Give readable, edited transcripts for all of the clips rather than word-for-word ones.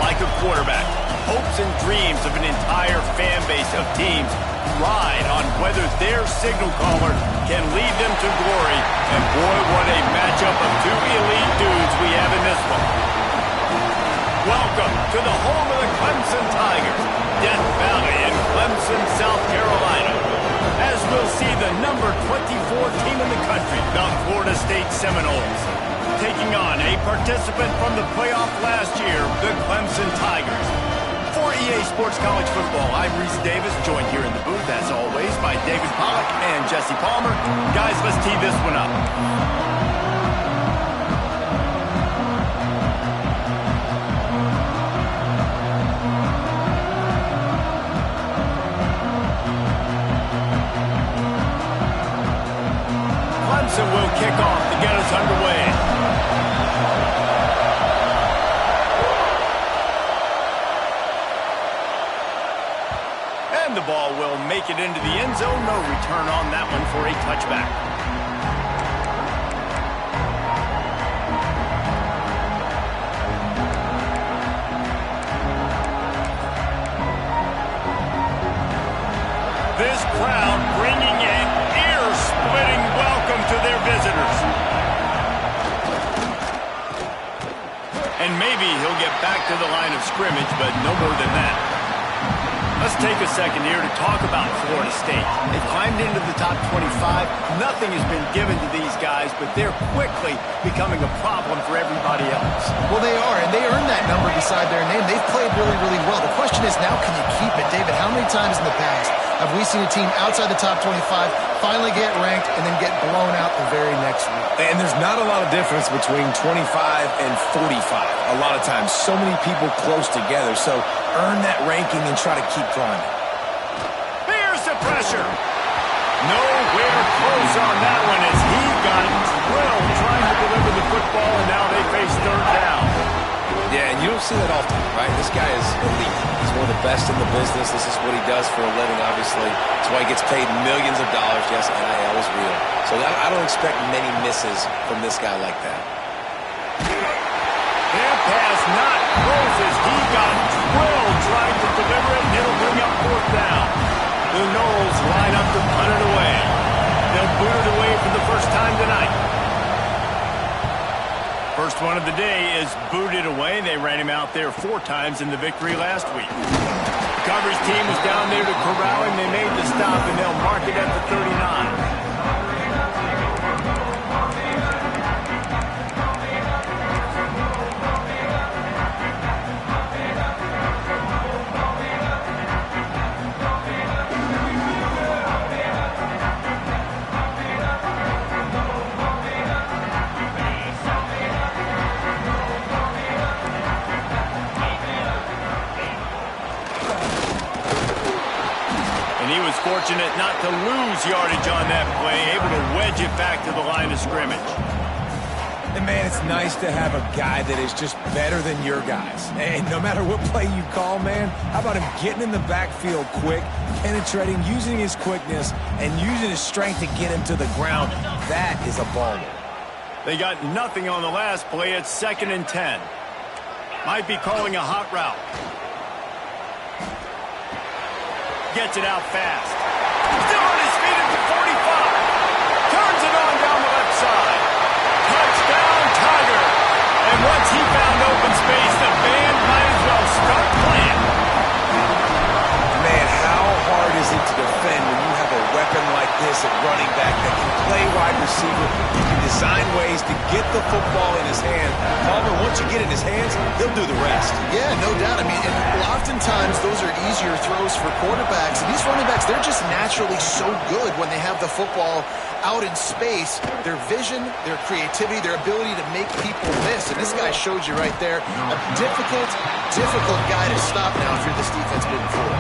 like a quarterback. Hopes and dreams of an entire fan base of teams ride on whether their signal caller can lead them to glory. And boy, what a matchup of two elite dudes we have in this one. Welcome to the home of the Clemson Tigers, Death Valley in Clemson, South Carolina. As we'll see the number 24 team in the country, the Florida State Seminoles, taking on a participant from the playoff last year, the Clemson Tigers. For EA Sports College Football, I'm Reese Davis, joined here in the booth, as always, by David Pollack and Jesse Palmer. Guys, let's tee this one up. Clemson will kick off to get us underway. And the ball will make it into the end zone. No return on that one for a touchback. This crowd bringing an ear-splitting welcome to their visitors. And maybe he'll get back to the line of scrimmage, but no more than that. Let's take a second here to talk about Florida State. They've climbed into the top 25. Nothing has been given to these guys, but they're quickly becoming a problem for everybody else. Well, they are, and they earned that number beside their name. They've played really, really well. The question is now, can you keep it? David, how many times in the past have we seen a team outside the top 25 finally get ranked and then get blown out the very next week? And there's not a lot of difference between 25 and 45. A lot of times, so many people close together. So earn that ranking and try to keep climbing. Here's the pressure. Nowhere close on that one as he got drilled trying to deliver the football, and now they face third down. Yeah, and you don't see that often, right? This guy is elite. He's one of the best in the business. This is what he does for a living, obviously. That's why he gets paid millions of dollars. Yes, NIL is real. So I don't expect many misses from this guy like that. That pass not close as he got drilled trying to deliver it, and it'll bring up fourth down. The Noles line up to punt it away. They'll boot it away for the first time tonight. First one of the day is booted away. They ran him out there 4 times in the victory last week. The coverage team was down there to corral him. They made the stop, and they'll mark it at the 39. Fortunate not to lose yardage on that play, able to wedge it back to the line of scrimmage. And, man, it's nice to have a guy that is just better than your guys. And no matter what play you call, man, how about him getting in the backfield quick, penetrating, using his quickness, and using his strength to get him to the ground. That is a baller. They got nothing on the last play. It's 2nd and 10. Might be calling a hot route. Gets it out fast. Still on his feet at the 45. Turns it on down the left side. Touchdown, Tiger. And once he found open space, the band might as well start playing. Man, how hard is it to defend when you have a weapon like this at running back that can play wide receiver? You can design ways to get the football in his hand. Palmer, once you get it in his hands, he'll do the rest. Yeah, no doubt. I mean, and oftentimes those are easier throws for quarterbacks. And these running backs, they're just naturally so good when they have the football out in space. Their vision, their creativity, their ability to make people miss. And this guy showed you right there. A difficult guy to stop now if you're this defense moving forward.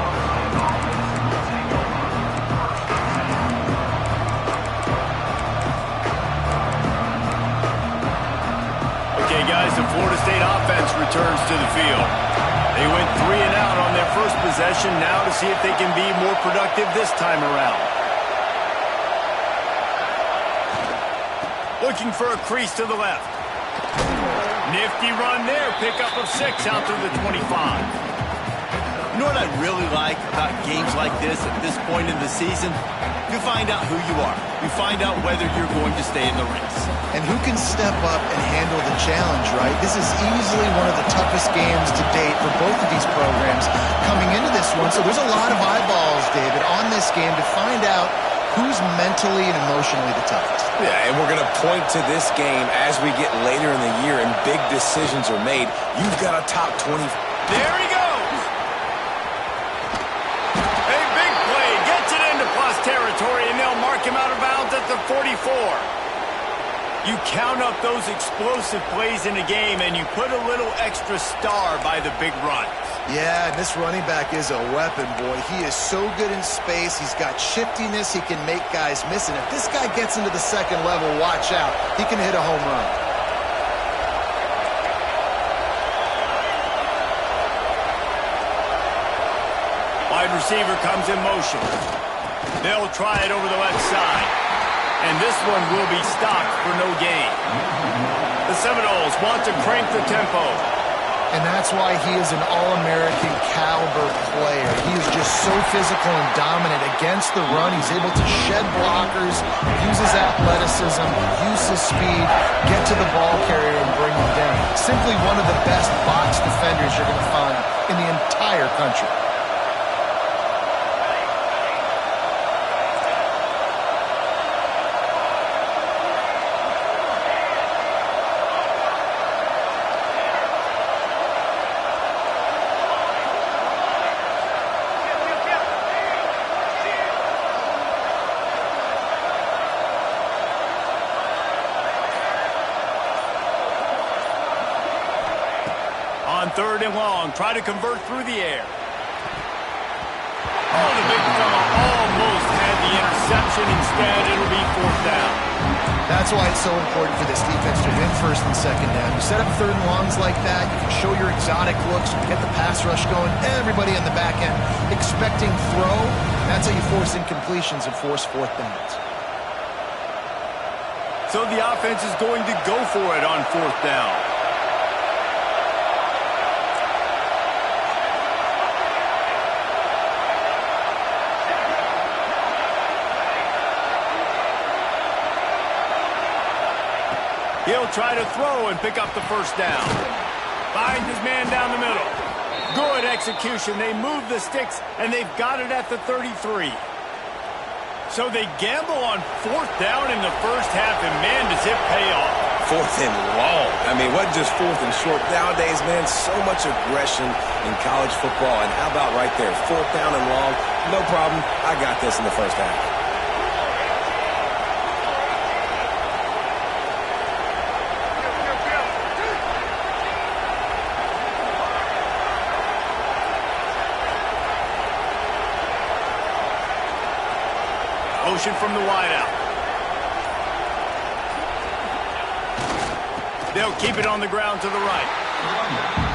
Okay, guys, the Florida State offense returns to the field. They went 3 and out on their first possession, now to see if they can be more productive this time around. Looking for a crease to the left. Nifty run there. Pickup of 6 out to the 25. You know what I really like about games like this at this point in the season? You find out who you are. You find out whether you're going to stay in the race. And who can step up and handle the challenge, right? This is easily one of the toughest games to date for both of these programs coming into this one. So there's a lot of eyeballs, David, on this game to find out who's mentally and emotionally the toughest. Yeah, and we're going to point to this game as we get later in the year and big decisions are made. You've got a top 20. There he goes. A big play. Gets it into plus territory, and they'll mark him out of bounds at the 44. You count up those explosive plays in a game, and you put a little extra star by the big runs. Yeah, and this running back is a weapon, boy. He is so good in space. He's got shiftiness. He can make guys miss. And if this guy gets into the second level, watch out. He can hit a home run. Wide receiver comes in motion. They'll try it over the left side. And this one will be stopped for no gain. The Seminoles want to crank the tempo. And that's why he is an All-American caliber player. He is just so physical and dominant against the run. He's able to shed blockers, use his athleticism, use his speed, get to the ball carrier and bring him down. Simply one of the best box defenders you're going to find in the entire country. On 3rd and long, try to convert through the air. Oh, the big fella almost had the interception. Instead, it'll be 4th down. That's why it's so important for this defense to win 1st and 2nd down. You set up 3rd and longs like that, you can show your exotic looks, you get the pass rush going, everybody in the back end expecting throw. That's how you force incompletions and force 4th downs. So the offense is going to go for it on 4th down. He'll try to throw and pick up the 1st down. Finds his man down the middle. Good execution. They move the sticks, and they've got it at the 33. So they gamble on 4th down in the first half, and, man, does it pay off. 4th and long. I mean, what just 4th and short? Nowadays, man, so much aggression in college football. And how about right there? 4th down and long. No problem. I got this in the first half. Motion from the wideout. They'll keep it on the ground to the right.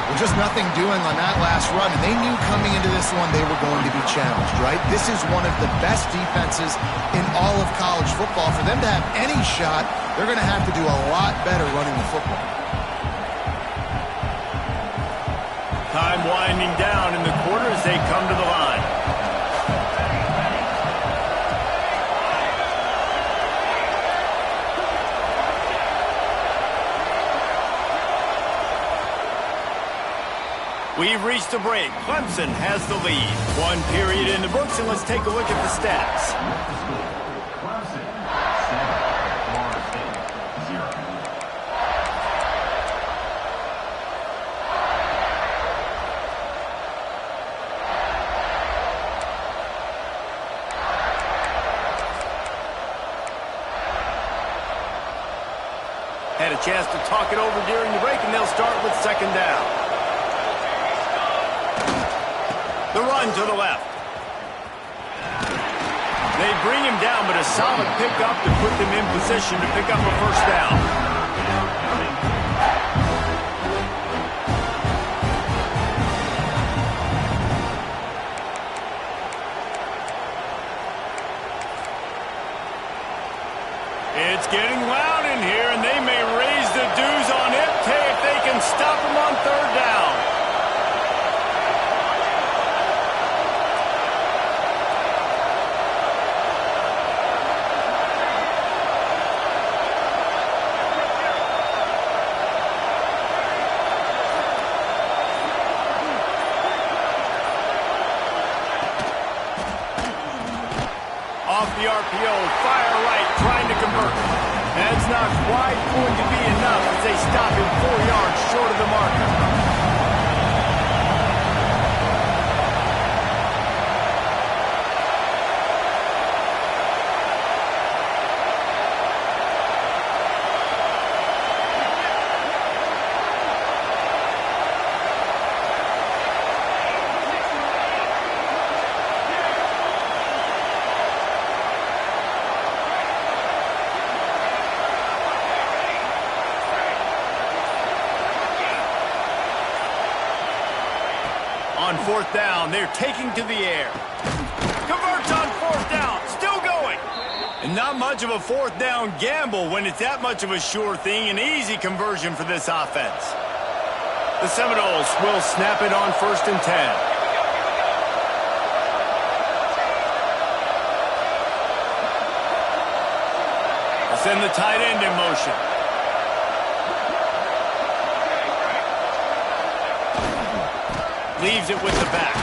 Well, just nothing doing on that last run, and they knew coming into this one they were going to be challenged, right? This is one of the best defenses in all of college football. For them to have any shot, they're going to have to do a lot better running the football. Time winding down in the quarter as they come to the line. We've reached a break. Clemson has the lead. 1 period in the books, and let's take a look at the stats. Clemson, 7. Florida State, 0. Had a chance to talk it over during the break, and they'll start with 2nd down. The run to the left. They bring him down, but a solid pickup to put them in position to pick up a 1st down. It's getting loud in here, and they may raise the dues on it if they can the RPO, fire right, trying to convert. That's not quite going to be enough as they stop him 4 yards short of the marker. On fourth down, they're taking to the air. Converts on fourth down, still going. And not much of a fourth down gamble when it's that much of a sure thing, an easy conversion for this offense. The Seminoles will snap it on 1st and 10. They'll send the tight end in motion. Leaves it with the back.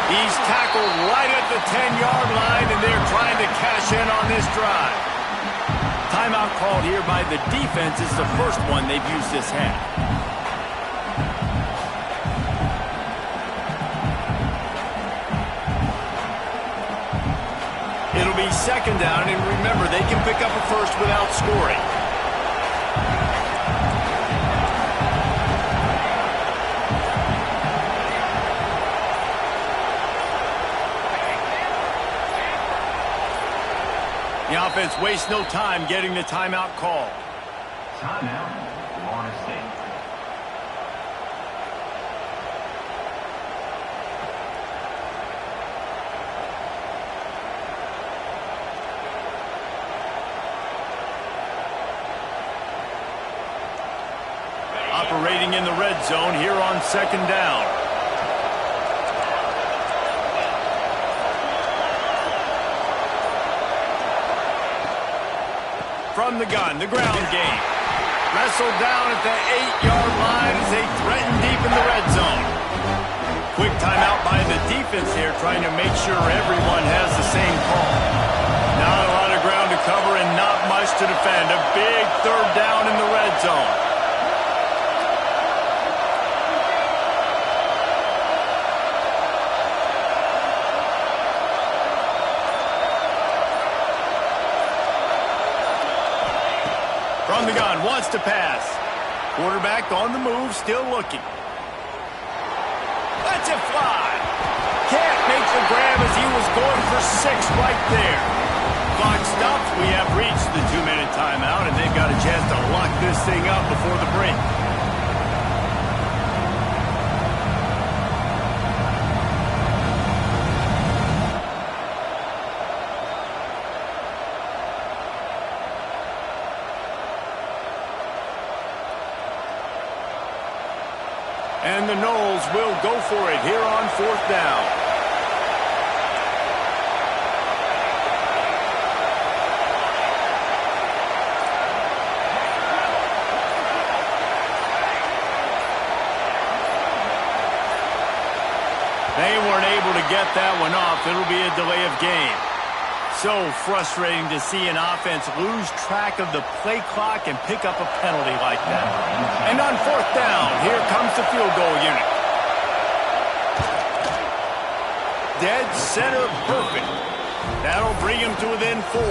He's tackled right at the 10-yard line, and they're trying to cash in on this drive. Timeout called here by the defense. It's the first one they've used this half. It'll be 2nd down, and remember, they can pick up a first without scoring. The offense wastes no time getting the timeout call. Timeout, Florida State. Operating in the red zone here on 2nd down. From the gun, the ground game. Wrestled down at the 8-yard line as they threaten deep in the red zone. Quick timeout by the defense here, trying to make sure everyone has the same call. Not a lot of ground to cover and not much to defend. A big 3rd down in the red zone. From the gun, wants to pass. Quarterback on the move, still looking. Lets it fly. Can't make the grab as he was going for 6 right there. Clock stops. We have reached the 2-minute timeout, and they've got a chance to lock this thing up before the break. And the Noles will go for it here on 4th down. They weren't able to get that one off. It'll be a delay of game. So frustrating to see an offense lose track of the play clock and pick up a penalty like that. And on 4th down, here comes the field goal unit. Dead center perfect. That'll bring him to within 4.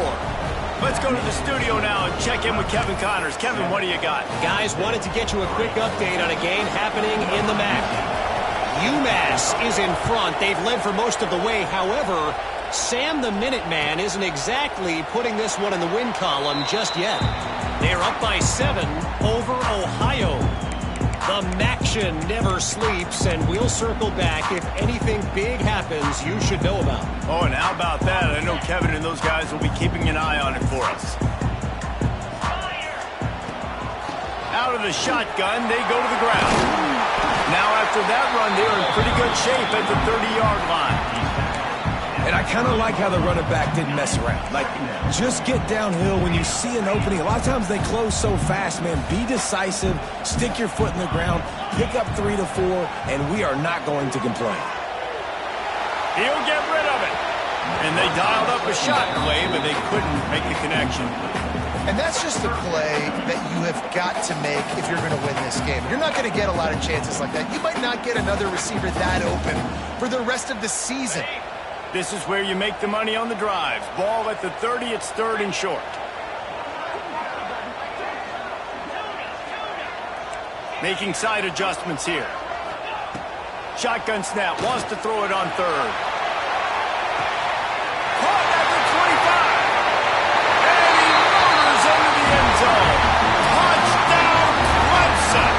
Let's go to the studio now and check in with Kevin Connors. Kevin, what do you got? Guys, wanted to get you a quick update on a game happening in the MAC. UMass is in front. They've led for most of the way. However, Sam the Minuteman isn't exactly putting this one in the win column just yet. They're up by 7 over Ohio. The Maction never sleeps, and we'll circle back if anything big happens you should know about. Oh, and how about that? I know Kevin and those guys will be keeping an eye on it for us. Out of the shotgun, they go to the ground. Now after that run, they're in pretty good shape at the 30-yard line. And I kind of like how the running back didn't mess around. Like, just get downhill when you see an opening. A lot of times they close so fast, man. Be decisive, stick your foot in the ground, pick up 3 to 4, and we are not going to complain. He'll get rid of it. And they dialed up a shot play, but they couldn't make the connection. And that's just a play that you have got to make if you're going to win this game. You're not going to get a lot of chances like that. You might not get another receiver that open for the rest of the season. This is where you make the money on the drives. Ball at the 30, it's 3rd and short. Making side adjustments here. Shotgun snap, wants to throw it on 3rd. Caught at the 25. And he motors into the end zone. Touchdown, Clemson.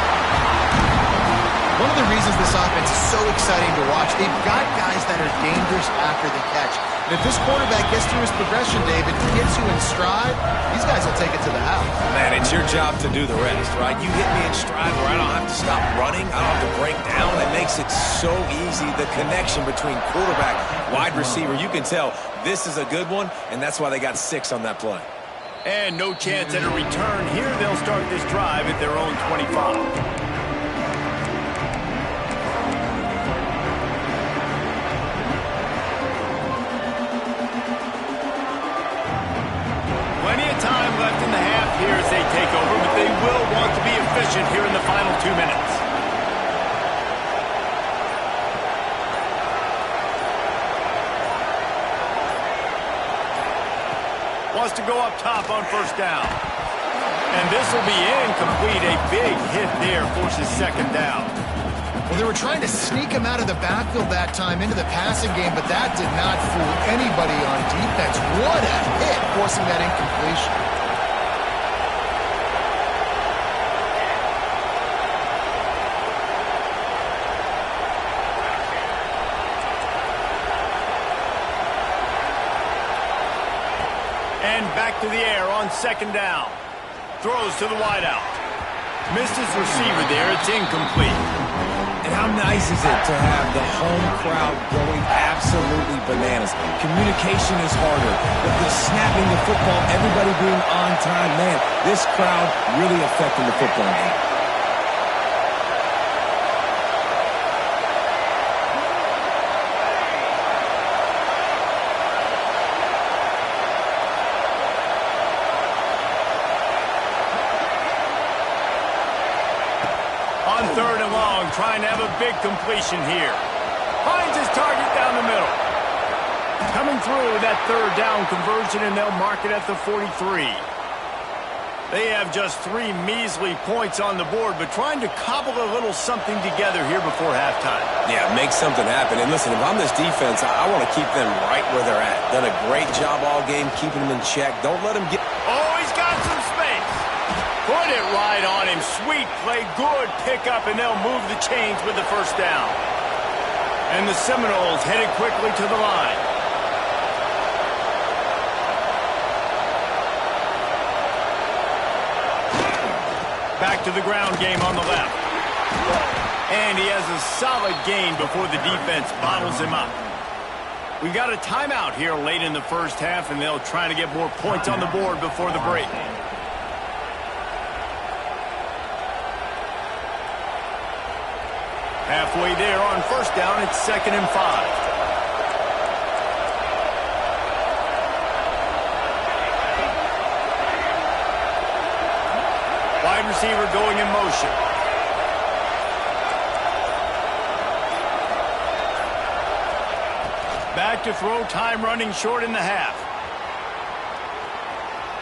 One of the reasons this offense is so exciting to watch, they've got guys that are dangerous after the catch. And if this quarterback gets through his progression, David, gets you in stride, these guys will take it to the house. Man, it's your job to do the rest, right? You hit me in stride where I don't have to stop running. I don't have to break down. It makes it so easy. The connection between quarterback, wide receiver, you can tell this is a good one, and that's why they got 6 on that play. And no chance at a return here. They'll start this drive at their own 25. Time left in the half here as they take over, but they will want to be efficient here in the final 2 minutes. Wants to go up top on 1st down. And this will be incomplete. A big hit there forces 2nd down. Well, they were trying to sneak him out of the backfield that time into the passing game, but that did not fool anybody on defense. What a hit, forcing that incompletion. And back to the air on 2nd down. Throws to the wideout. Missed his receiver there. It's incomplete. And how nice is it to have the home crowd going absolutely bananas? Communication is harder, but the snapping the football, everybody being on time, man, this crowd really affecting the football game. On 3rd and long, trying to have a big completion here. Finds his target down the middle. Coming through that 3rd down conversion, and they'll mark it at the 43. They have just 3 measly points on the board, but trying to cobble a little something together here before halftime. Yeah, make something happen. And listen, if I'm this defense, I want to keep them right where they're at. Done a great job all game keeping them in check. Don't let them get... Oh, he's got some space. Put it right on him. Sweet play, good pickup, and they'll move the chains with the 1st down. And the Seminoles headed quickly to the line. Back to the ground game on the left. And he has a solid gain before the defense bottles him up. We've got a timeout here late in the 1st half, and they'll try to get more points on the board before the break. Halfway there on 1st down, it's 2nd and 5. Wide receiver going in motion. Back to throw, time running short in the half.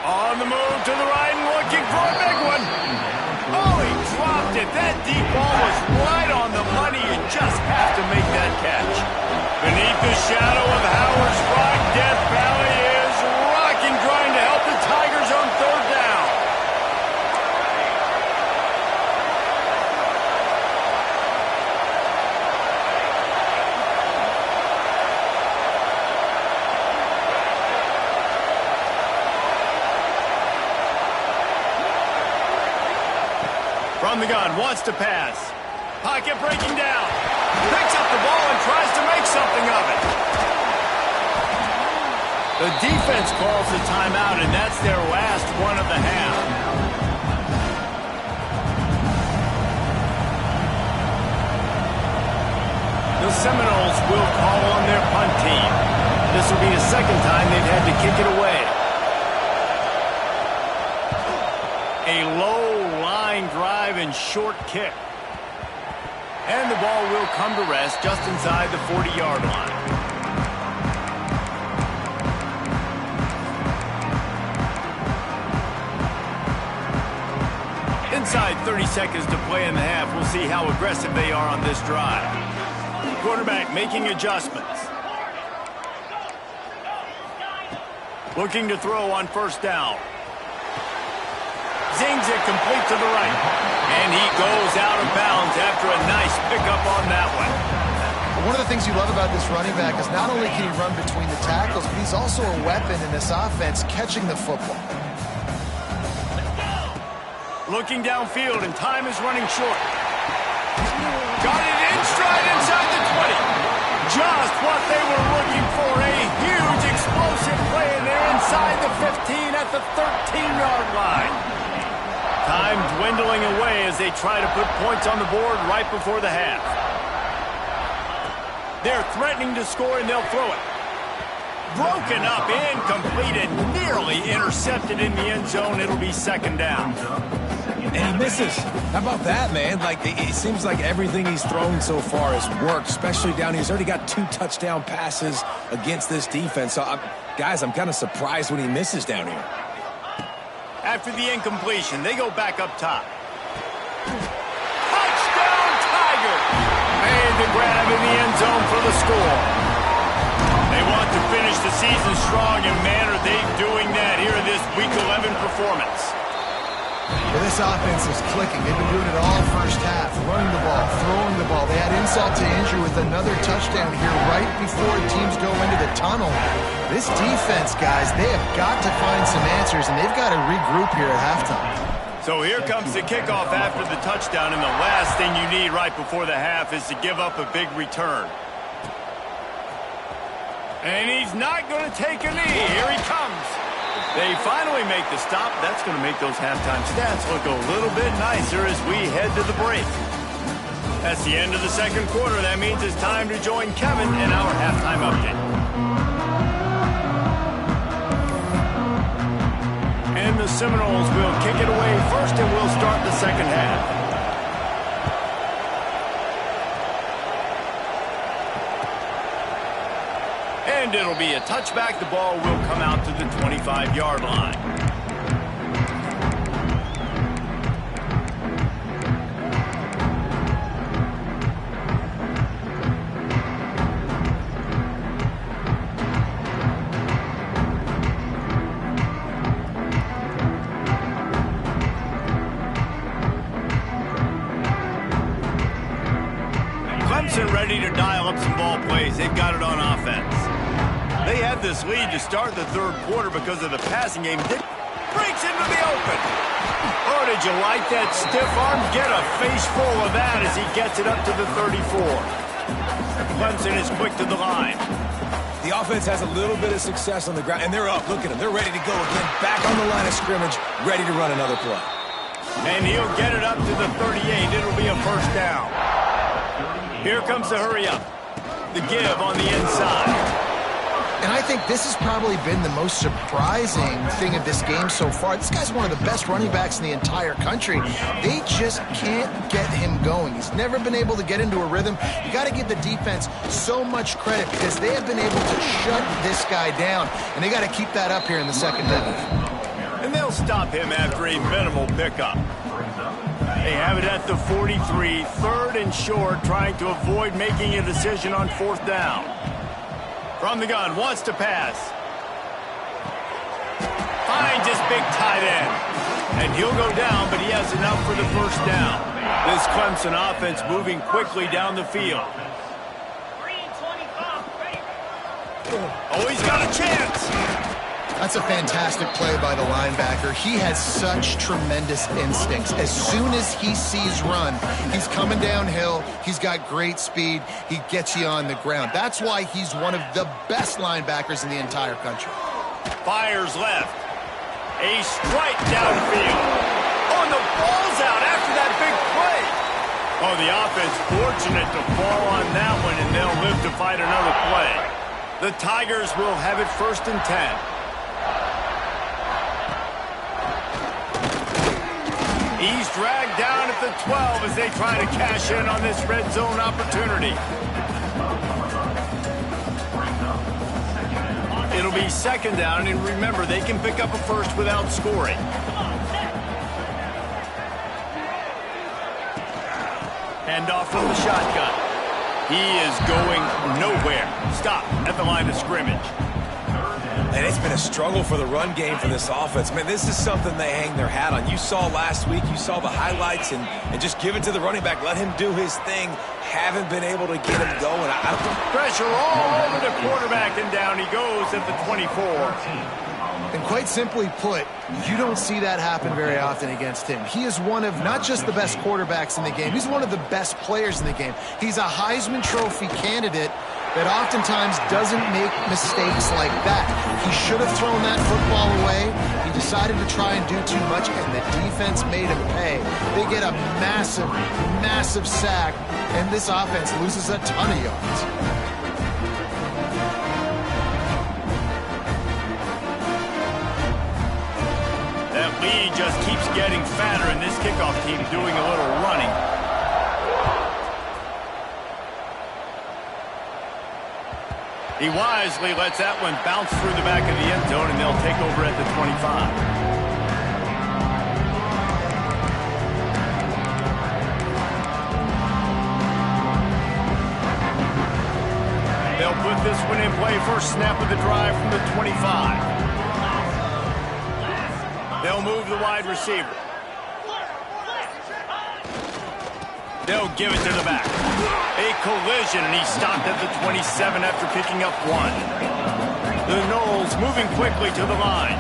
On the move to the right and looking for a big one. Oh, he dropped it. That deep ball was right on the money. You just have to make that catch. Beneath the shadow of Howard's Rock, Death Valley is rocking, trying to help the Tigers on 3rd down. From the gun, wants to pass. Pocket breaking down. Picks up the ball and tries to make something of it. The defense calls the timeout, and that's their last one of the half. The Seminoles will call on their punt team. This will be the second time they've had to kick it away. A low line drive and short kick. And the ball will come to rest just inside the 40-yard line. Inside 30 seconds to play in the half. We'll see how aggressive they are on this drive. Quarterback making adjustments. Looking to throw on first down. Zings it complete to the right. And he goes out of bounds after a nice pickup on that one. One of the things you love about this running back is not only can he run between the tackles, but he's also a weapon in this offense catching the football. Looking downfield, and time is running short. Got it in stride inside the 20. Just what they were looking for. A huge explosive play, and they're inside the 15 at the 13-yard line. Time dwindling away as they try to put points on the board right before the half. They're threatening to score, and they'll throw it. Broken up, incomplete, and nearly intercepted in the end zone. It'll be second down. And he misses. How about that, man? Like, it seems like everything he's thrown so far has worked, especially down here. He's already got 2 touchdown passes against this defense. So, guys, I'm kind of surprised when he misses down here. After the incompletion, they go back up top. Touchdown, Tiger! Made the grab in the end zone for the score. They want to finish the season strong, and man, are they doing that here in this Week 11 performance. Well, this offense is clicking. They've been doing it all first half. Running the ball, throwing the ball. They had insult to injury with another touchdown here right before teams go into the tunnel. This defense, guys, they have got to find some answers, and they've got to regroup here at halftime. So here comes the kickoff after the touchdown, and the last thing you need right before the half is to give up a big return. And he's not going to take a knee. Here he comes. They finally make the stop. That's going to make those halftime stats look a little bit nicer as we head to the break. That's the end of the second quarter. That means it's time to join Kevin in our halftime update. And the Seminoles will kick it away first, and we'll start the second half. And it'll be a touchback. The ball will come out to the 25-yard line. Clemson ready to dial up some ball plays. They've got it on offense. They had this lead to start the third quarter because of the passing game. Dick breaks into the open. Oh, did you like that stiff arm? Get a face full of that as he gets it up to the 34. Clemson is quick to the line. The offense has a little bit of success on the ground, and they're up. Look at them. They're ready to go again. Back on the line of scrimmage, ready to run another play. And he'll get it up to the 38. It'll be a first down. Here comes the hurry up. The give on the inside. And I think this has probably been the most surprising thing of this game so far. This guy's one of the best running backs in the entire country. They just can't get him going. He's never been able to get into a rhythm. You got to give the defense so much credit because they have been able to shut this guy down. And they got to keep that up here in the second half. And they'll stop him after a minimal pickup. They have it at the 43, third and short, trying to avoid making a decision on fourth down. From the gun, wants to pass. Finds his big tight end. And he'll go down, but he has enough for the first down. This Clemson offense moving quickly down the field. Oh, he's got a chance. That's a fantastic play by the linebacker. He has such tremendous instincts. As soon as he sees run, he's coming downhill. He's got great speed. He gets you on the ground. That's why he's one of the best linebackers in the entire country. Fires left. A strike downfield. Oh, and the ball's out after that big play. Oh, the offense fortunate to fall on that one, and they'll live to fight another play. The Tigers will have it 1st and 10. He's dragged down at the 12 as they try to cash in on this red zone opportunity. It'll be 2nd down, and remember, they can pick up a first without scoring. Handoff from the shotgun. He is going nowhere. Stop at the line of scrimmage. And it's been a struggle for the run game for this offense. Man, this is something they hang their hat on. You saw last week, you saw the highlights, and just give it to the running back. Let him do his thing. Haven't been able to get him going. Pressure all over the quarterback, and down he goes at the 24. And quite simply put, you don't see that happen very often against him. He is one of not just the best quarterbacks in the game, he's one of the best players in the game. He's a Heisman Trophy candidate that oftentimes doesn't make mistakes like that. He should have thrown that football away. He decided to try and do too much, and the defense made him pay. They get a massive, massive sack, and this offense loses a ton of yards. That lead just keeps getting fatter, and this kickoff team doing a little running. He wisely lets that one bounce through the back of the end zone, and they'll take over at the 25. They'll put this one in play. First snap of the drive from the 25. They'll move the wide receiver. They'll give it to the back. A collision, and he's stopped at the 27 after picking up 1. The Noles moving quickly to the line.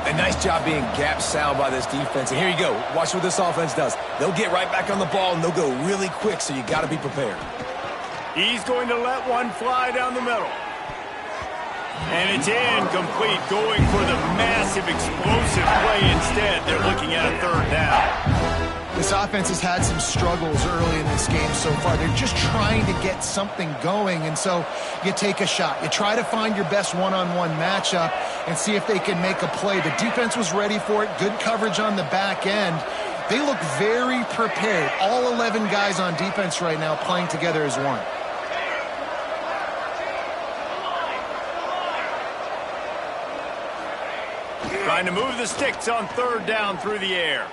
A nice job being gap sound by this defense. And here you go. Watch what this offense does. They'll get right back on the ball, and they'll go really quick, so you got to be prepared. He's going to let one fly down the middle. And it's incomplete, going for the massive explosive play instead. They're looking at a 3rd down. This offense has had some struggles early in this game so far. They're just trying to get something going, and so you take a shot. You try to find your best one-on-one matchup and see if they can make a play. The defense was ready for it. Good coverage on the back end. They look very prepared. All 11 guys on defense right now playing together as one. Trying to move the sticks on 3rd down through the air.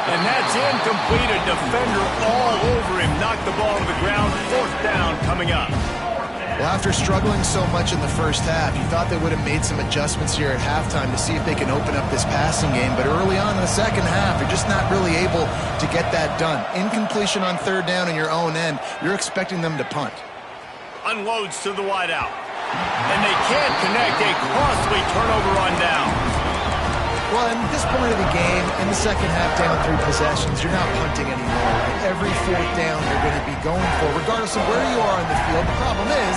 And that's incomplete. A defender all over him. Knocked the ball to the ground. 4th down coming up. Well, after struggling so much in the first half, you thought they would have made some adjustments here at halftime to see if they can open up this passing game. But early on in the second half, you're just not really able to get that done. Incompletion on 3rd down in your own end. You're expecting them to punt. Unloads to the wideout. And they can't connect. A costly turnover on down. Well, at this point of the game, in the second half, down 3 possessions, you're not punting anymore. Every 4th down you're going to be going for, regardless of where you are on the field. The problem is,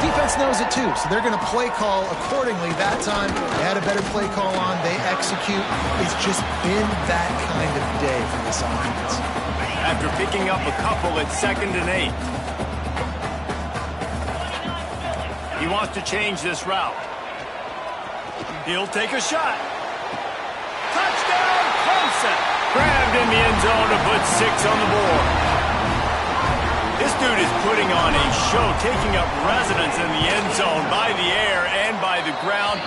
defense knows it too, so they're going to play call accordingly. That time, they had a better play call on. They execute. It's just been that kind of day for this offense. After picking up a couple at 2nd and 8. He wants to change this route. He'll take a shot. Touchdown, Clemson! Grabbed in the end zone to put 6 on the board. This dude is putting on a show, taking up residence in the end zone by the air and by the ground,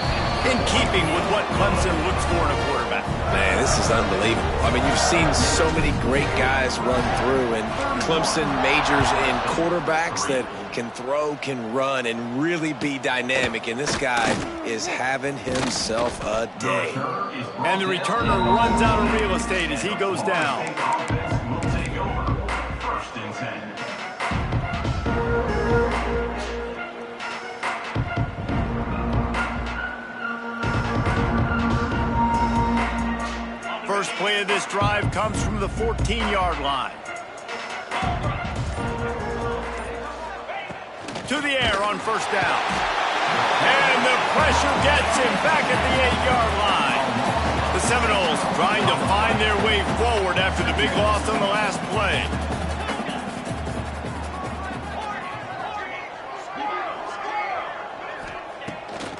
in keeping with what Clemson looks for in a quarterback. Man, this is unbelievable. I mean, you've seen so many great guys run through, and Clemson majors in quarterbacks that can throw, can run, and really be dynamic. And this guy is having himself a day. And the returner runs out of real estate as he goes down. Will take over 1st and 10. First play of this drive comes from the 14-yard line. To the air on 1st down. And the pressure gets him back at the 8-yard line. The Seminoles trying to find their way forward after the big loss on the last play.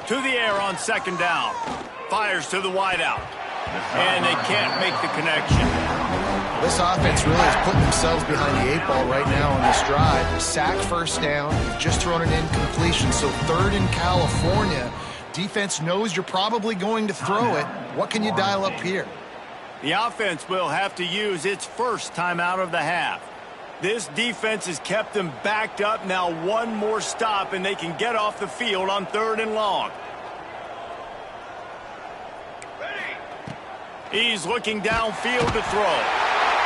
To the air on second down. Fires to the wideout. And they can't make the connection. This offense really is putting themselves behind the 8 ball right now on this drive. Sack first down. You've just thrown an incompletion. So 3rd in California. Defense knows you're probably going to throw it. What can you dial up here? The offense will have to use its first timeout of the half. This defense has kept them backed up. Now one more stop, and they can get off the field on 3rd and long. He's looking downfield to throw.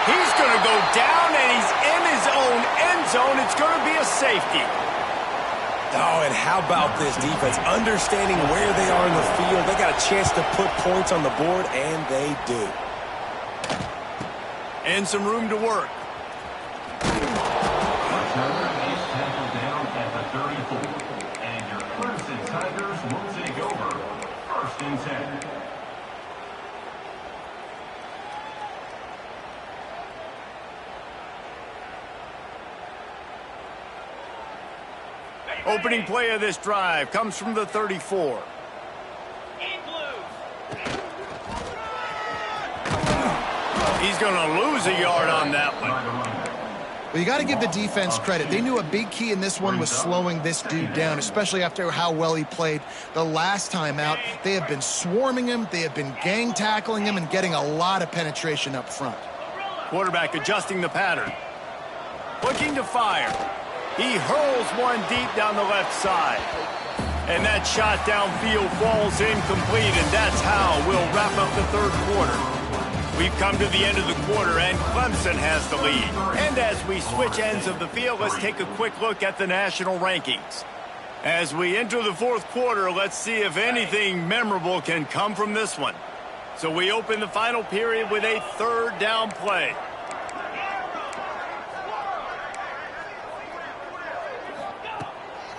He's going to go down, and he's in his own end zone. It's going to be a safety. Oh, and how about this defense? Understanding where they are in the field. They got a chance to put points on the board, and they do. And some room to work. Turner is tackled down at the 34. And your Clemson Tigers will take over. 1st and 10. Opening play of this drive comes from the 34. He's going to lose a yard on that one. Well, you got to give the defense credit. They knew a big key in this one was slowing this dude down, especially after how well he played the last time out. They have been swarming him. They have been gang tackling him and getting a lot of penetration up front. Quarterback adjusting the pattern. Looking to fire. He hurls one deep down the left side. And that shot downfield falls incomplete, and that's how we'll wrap up the 3rd quarter. We've come to the end of the quarter, and Clemson has the lead. And as we switch ends of the field, let's take a quick look at the national rankings. As we enter the 4th quarter, let's see if anything memorable can come from this one. So we open the final period with a 3rd down play.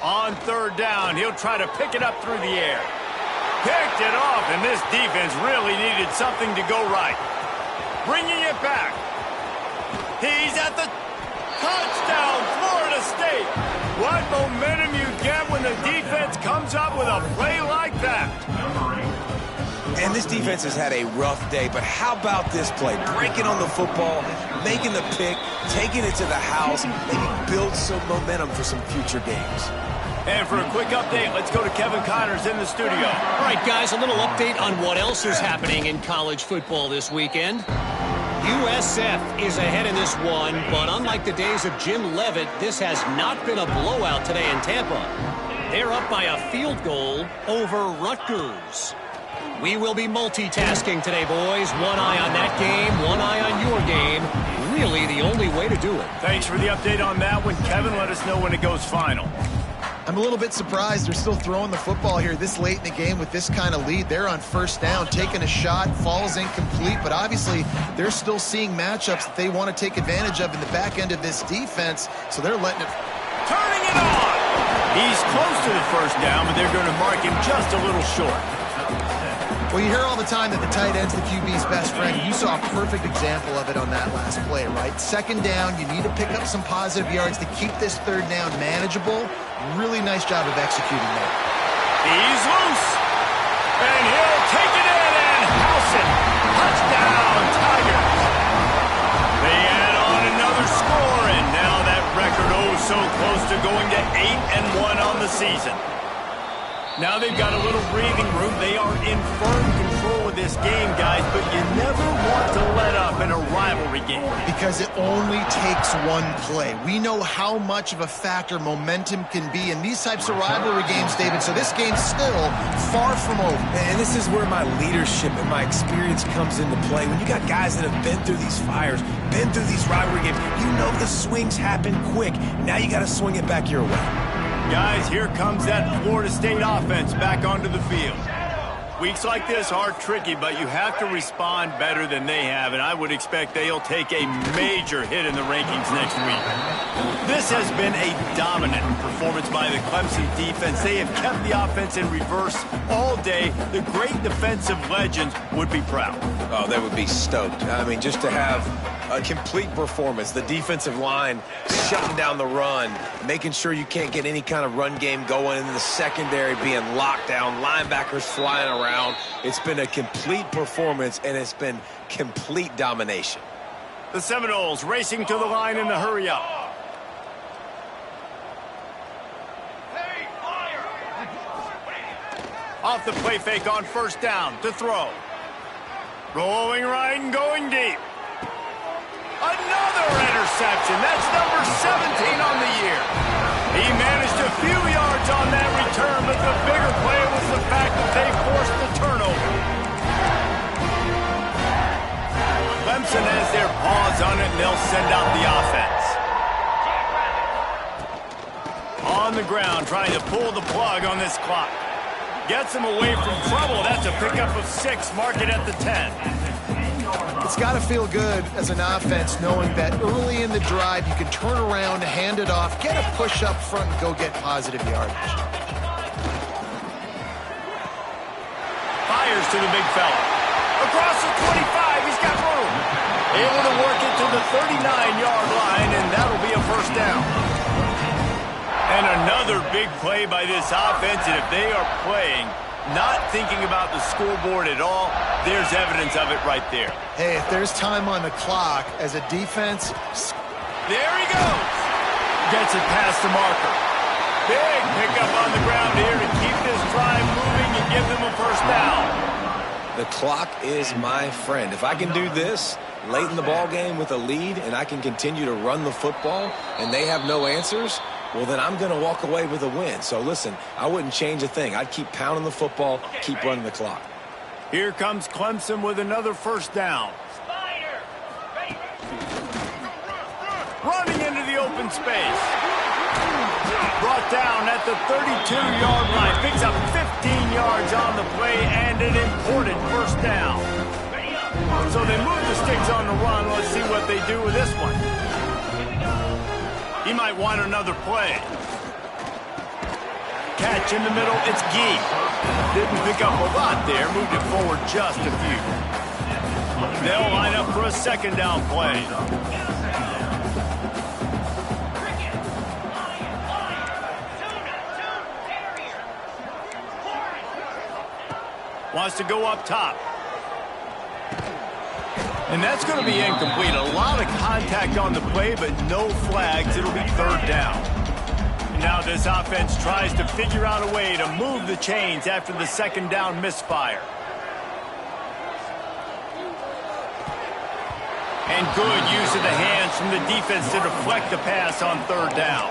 On 3rd down, he'll try to pick it up through the air. Picked it off, and this defense really needed something to go right. Bringing it back. He's at the touchdown, Florida State. What momentum you get when the defense comes up with a play like that. And this defense has had a rough day, but how about this play? Breaking on the football, making the pick, taking it to the house, maybe build some momentum for some future games. And for a quick update, let's go to Kevin Connors in the studio. All right, guys, a little update on what else is happening in college football this weekend. USF is ahead in this one, but unlike the days of Jim Leavitt, this has not been a blowout today in Tampa. They're up by a field goal over Rutgers. We will be multitasking today, boys. One eye on that game, one eye on your game. Really the only way to do it. Thanks for the update on that one. Kevin, let us know when it goes final. I'm a little bit surprised they're still throwing the football here this late in the game with this kind of lead. They're on 1st down, taking a shot, falls incomplete, but obviously they're still seeing matchups that they want to take advantage of in the back end of this defense, so they're letting it... Turning it on! He's close to the 1st down, but they're going to mark him just a little short. Well, you hear all the time that the tight end's the QB's best friend. You saw a perfect example of it on that last play, right? 2nd down, you need to pick up some positive yards to keep this 3rd down manageable. Really nice job of executing there. He's loose. And he'll take it in and house it. Touchdown, Tigers. They add on another score, and now that record so close to going to 8-1 on the season. Now they've got a little breathing room. They are in firm control of this game, guys, but you never want to let up in a rivalry game. Because it only takes one play. We know how much of a factor momentum can be in these types of rivalry games, David, so this game's still far from over. And this is where my leadership and my experience comes into play. When you got guys that have been through these fires, been through these rivalry games, you know the swings happen quick. Now you got to swing it back your way. Guys, here comes that Florida State offense back onto the field. Weeks like this are tricky, but you have to respond better than they have, and I would expect they'll take a major hit in the rankings next week. This has been a dominant performance by the Clemson defense. They have kept the offense in reverse all day. The great defensive legends would be proud. Oh, they would be stoked. I mean, just to have A complete performance. The defensive line shutting down the run, making sure you can't get any kind of run game going, in the secondary being locked down, linebackers flying around. It's been a complete performance, and it's been complete domination. The Seminoles racing to the line in the hurry-up. Off the play fake on first down to throw. Rolling right and going deep. Another interception. That's number 17 on the year. He managed a few yards on that return, but the bigger play was the fact that they forced the turnover. Clemson has their paws on it, and they'll send out the offense. On the ground, trying to pull the plug on this clock. Gets him away from trouble. That's a pickup of 6. Mark it at the 10. It's got to feel good as an offense knowing that early in the drive you can turn around, hand it off, get a push up front, and go get positive yardage. Fires to the big fella. Across the 25, he's got room. Able to work it to the 39-yard line, and that'll be a first down. And another big play by this offense, and if they are playing not thinking about the scoreboard at all, there's evidence of it right there. Hey, if there's time on the clock as a defense... There he goes. Gets it past the marker. Big pickup on the ground here to keep this drive moving and give them a first down. The clock is my friend. If I can do this late in the ball game with a lead and I can continue to run the football and they have no answers, well, then I'm going to walk away with a win. So, listen, I wouldn't change a thing. I'd keep pounding the football, keep running the clock. Here comes Clemson with another first down. Running into the open space. Brought down at the 32-yard line. Picks up 15 yards on the play and an important first down. So they move the sticks on the run. Let's see what they do with this one. He might want another play. Catch in the middle, it's Gee. Didn't pick up a lot there, moved it forward just a few. They'll line up for a second down play. Wants to go up top. And that's going to be incomplete. A lot of contact on the play, but no flags. It'll be third down. And now this offense tries to figure out a way to move the chains after the second down misfire. And good use of the hands from the defense to deflect the pass on third down.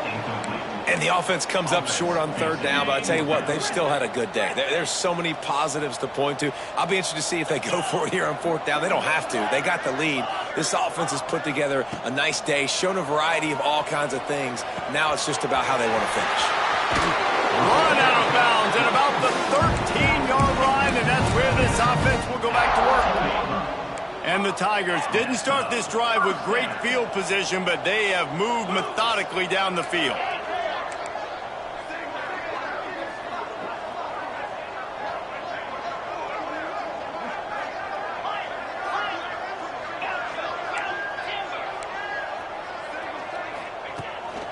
And the offense comes up short on third down, but I tell you what, they've still had a good day. There's so many positives to point to. I'll be interested to see if they go for it here on fourth down. They don't have to. They got the lead. This offense has put together a nice day, shown a variety of all kinds of things. Now it's just about how they want to finish. Run out of bounds at about the 13-yard line, and that's where this offense will go back to work. And the Tigers didn't start this drive with great field position, but they have moved methodically down the field.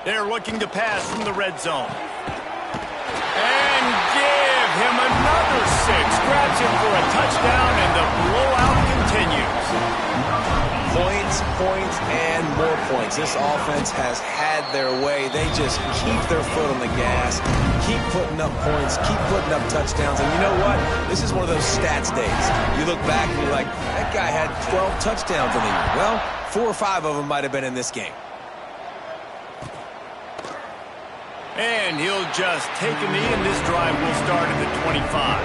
They're looking to pass from the red zone. And give him another 6. Grabs him for a touchdown, and the blowout continues. Points, points, and more points. This offense has had their way. They just keep their foot on the gas, keep putting up points, keep putting up touchdowns. And you know what? This is one of those stats days. You look back and you're like, that guy had 12 touchdowns in the year. Well, 4 or 5 of them might have been in this game. And he'll just take a knee, and this drive will start at the 25.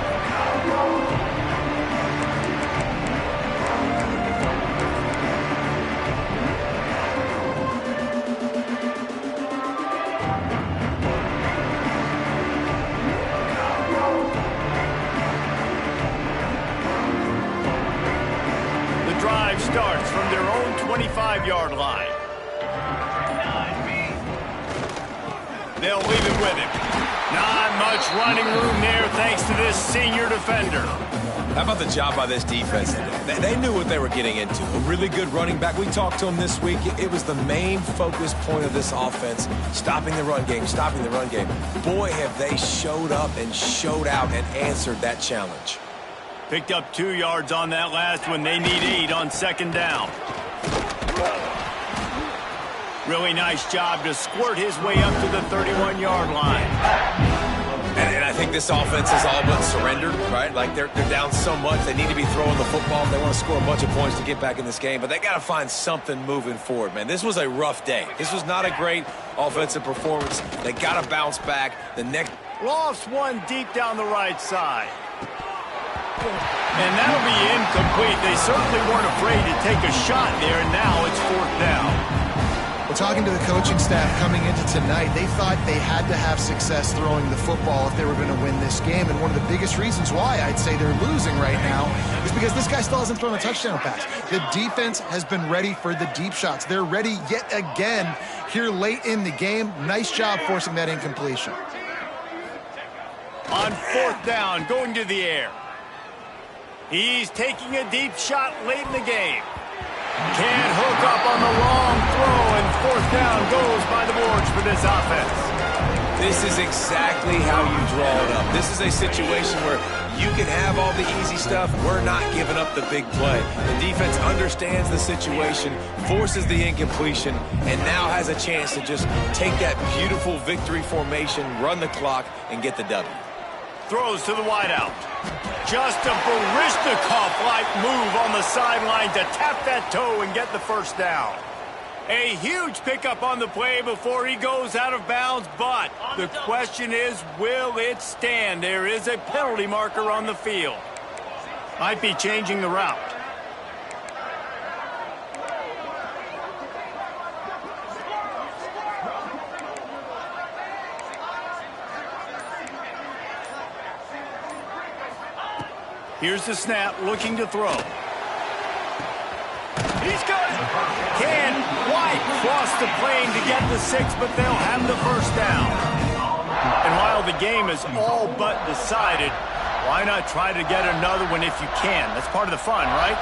The drive starts from their own 25-yard line. They'll leave it with him. Not much running room there thanks to this senior defender. How about the job by this defense today? They knew what they were getting into. A really good running back. We talked to him this week. It was the main focus point of this offense, stopping the run game, stopping the run game. Boy, have they showed up and showed out and answered that challenge. Picked up 2 yards on that last one. They need 8 on second down. Really nice job to squirt his way up to the 31-yard line. And I think this offense is all but surrendered, right? Like they're down so much. They need to be throwing the football. They want to score a bunch of points to get back in this game. But they got to find something moving forward, man. This was a rough day. This was not a great offensive performance. They got to bounce back. The next Lost one deep down the right side. And that'll be incomplete. They certainly weren't afraid to take a shot there, and now it's 4th down. Well, talking to the coaching staff coming into tonight, they thought they had to have success throwing the football if they were going to win this game. And one of the biggest reasons why I'd say they're losing right now is because this guy still hasn't thrown a touchdown pass. The defense has been ready for the deep shots. They're ready yet again here late in the game. Nice job forcing that incompletion. On 4th down, going to the air. He's taking a deep shot late in the game. Can't hook up on the long throw, and 4th down goes by the boards for this offense. This is exactly how you draw it up. This is a situation where you can have all the easy stuff. We're not giving up the big play. The defense understands the situation, forces the incompletion, and now has a chance to just take that beautiful victory formation, run the clock, and get the W. Throws to the wideout. Just a Baryshnikov-like move on the sideline to tap that toe and get the first down. A huge pickup on the play before he goes out of bounds, but the question is, will it stand? There is a penalty marker on the field. Might be changing the route. Here's the snap, looking to throw. He's got it. Can White cross the plane to get the 6, but they'll have the first down. And while the game is all but decided, why not try to get another one if you can? That's part of the fun, right?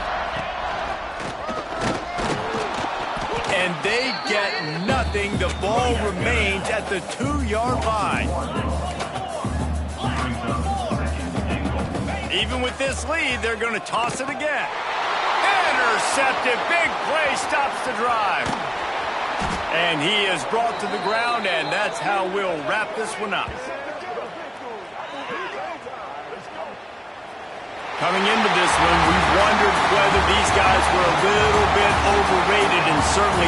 And they get nothing. The ball remains at the 2-yard line. Even with this lead, they're going to toss it again. Intercepted. Big play stops the drive. And he is brought to the ground, and that's how we'll wrap this one up. Coming into this one, we wondered whether these guys were a little bit overrated, and certainly